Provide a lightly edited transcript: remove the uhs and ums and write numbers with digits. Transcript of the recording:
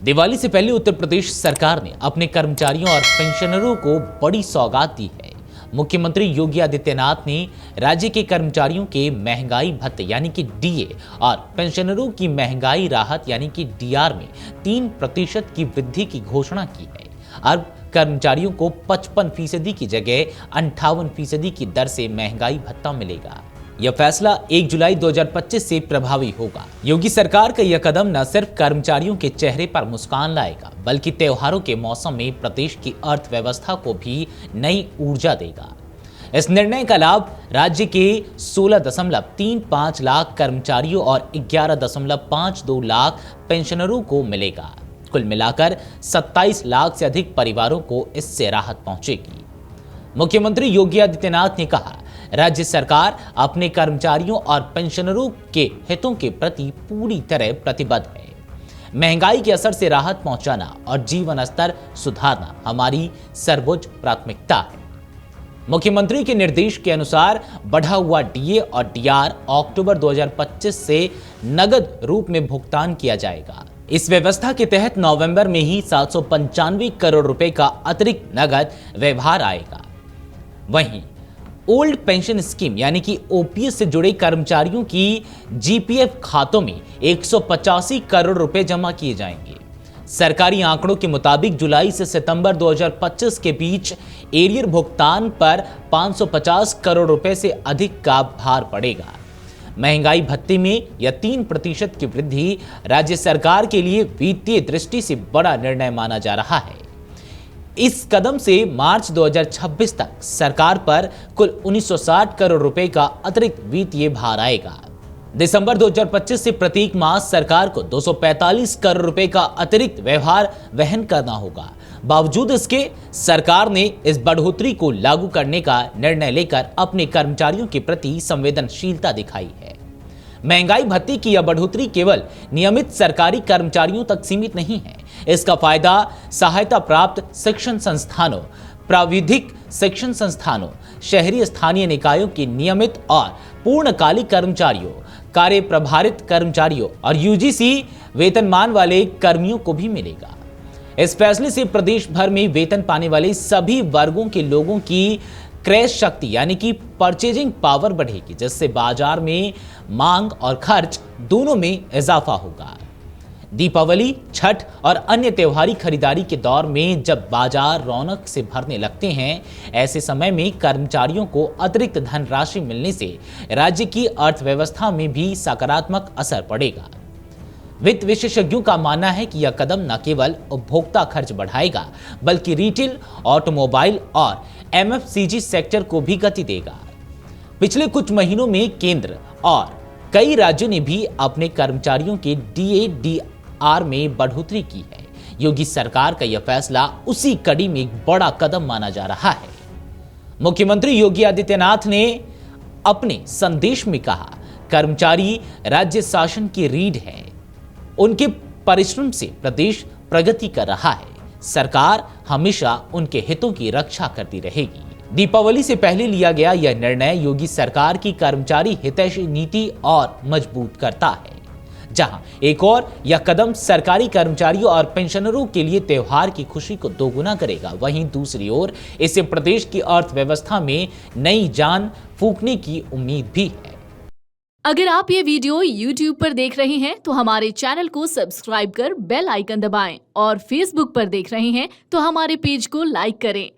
दिवाली से पहले उत्तर प्रदेश सरकार ने अपने कर्मचारियों और पेंशनरों को बड़ी सौगात दी है। मुख्यमंत्री योगी आदित्यनाथ ने राज्य के कर्मचारियों के महंगाई भत्ते यानी कि डीए और पेंशनरों की महंगाई राहत यानी कि डीआर में 3% की वृद्धि की घोषणा की है। अब कर्मचारियों को 55% की जगह 58% की दर से महंगाई भत्ता मिलेगा। यह फैसला 1 जुलाई 2025 से प्रभावी होगा। योगी सरकार का यह कदम न सिर्फ कर्मचारियों के चेहरे पर मुस्कान लाएगा, बल्कि त्योहारों के मौसम में प्रदेश की अर्थव्यवस्था को भी नई ऊर्जा देगा। इस निर्णय का लाभ राज्य के 16.35 लाख कर्मचारियों और 11.52 लाख पेंशनरों को मिलेगा। कुल मिलाकर 27 लाख से अधिक परिवारों को इससे राहत पहुंचेगी। मुख्यमंत्री योगी आदित्यनाथ ने कहा, राज्य सरकार अपने कर्मचारियों और पेंशनरों के हितों के प्रति पूरी तरह प्रतिबद्ध है। महंगाई के असर से राहत पहुंचाना और जीवन स्तर सुधारना हमारी सर्वोच्च प्राथमिकता है। मुख्यमंत्री के निर्देश के अनुसार बढ़ा हुआ डीए और डीआर अक्टूबर 2025 से नगद रूप में भुगतान किया जाएगा। इस व्यवस्था के तहत नवंबर में ही 795 करोड़ रुपए का अतिरिक्त नगद व्यवहार आएगा। वहीं ओल्ड पेंशन स्कीम यानी कि ओपीएस से जुड़े कर्मचारियों की जीपीएफ खातों में 185 करोड़ रुपए जमा किए जाएंगे। सरकारी आंकड़ों के मुताबिक जुलाई से सितंबर 2025 के बीच एरियर भुगतान पर 550 करोड़ रुपए से अधिक का भार पड़ेगा। महंगाई भत्ते में यह 3% की वृद्धि राज्य सरकार के लिए वित्तीय दृष्टि से बड़ा निर्णय माना जा रहा है। इस कदम से मार्च 2026 तक सरकार पर कुल 1960 करोड़ रुपए का अतिरिक्त वित्तीय भार आएगा। दिसंबर 2025 से प्रत्येक मास सरकार को 245 करोड़ रुपए का अतिरिक्त व्यवहार वहन करना होगा। बावजूद इसके सरकार ने इस बढ़ोतरी को लागू करने का निर्णय लेकर अपने कर्मचारियों के प्रति संवेदनशीलता दिखाई है। महंगाई भत्ते की यह बढ़ोतरी केवल नियमित सरकारी कर्मचारियों तक सीमित नहीं है। इसका फायदा सहायता प्राप्त शिक्षण संस्थानों, प्राविधिक शिक्षण संस्थानों, शहरी स्थानीय निकायों के नियमित और पूर्णकालिक कर्मचारियों, कार्य प्रभारित कर्मचारियों और यूजीसी वेतनमान वाले कर्मियों को भी मिलेगा। इस फैसले से प्रदेश भर में वेतन पाने वाले सभी वर्गों के लोगों की क्रय शक्ति यानी कि परचेजिंग पावर बढ़ेगी, जिससे बाजार में मांग और खर्च दोनों में इजाफा होगा। दीपावली, छठ और अन्य त्योहारी खरीदारी के दौर में जब बाजार रौनक से भरने लगते हैं, ऐसे समय में कर्मचारियों को अतिरिक्त धनराशि मिलने से राज्य की अर्थव्यवस्था में भी सकारात्मक असर पड़ेगा। वित्त विशेषज्ञों का मानना है कि यह कदम न केवल उपभोक्ता खर्च बढ़ाएगा, बल्कि रिटेल, ऑटोमोबाइल और एमएफसीजी सेक्टर को भी गति देगा। पिछले कुछ महीनों में केंद्र और कई राज्यों ने भी अपने कर्मचारियों के डीए डीआर में बढ़ोतरी की है। योगी सरकार का यह फैसला उसी कड़ी में एक बड़ा कदम माना जा रहा है। मुख्यमंत्री योगी आदित्यनाथ ने अपने संदेश में कहा, कर्मचारी राज्य शासन की रीढ़ है। उनके परिश्रम से प्रदेश प्रगति कर रहा है। सरकार हमेशा उनके हितों की रक्षा करती रहेगी। दीपावली से पहले लिया गया यह निर्णय योगी सरकार की कर्मचारी हितैषी नीति और मजबूत करता है। जहां एक और यह कदम सरकारी कर्मचारियों और पेंशनरों के लिए त्योहार की खुशी को दोगुना करेगा, वहीं दूसरी ओर इससे प्रदेश की अर्थव्यवस्था में नई जान फूंकने की उम्मीद भी है। अगर आप ये वीडियो YouTube पर देख रहे हैं तो हमारे चैनल को सब्सक्राइब कर बेल आइकन दबाएं और Facebook पर देख रहे हैं तो हमारे पेज को लाइक करें।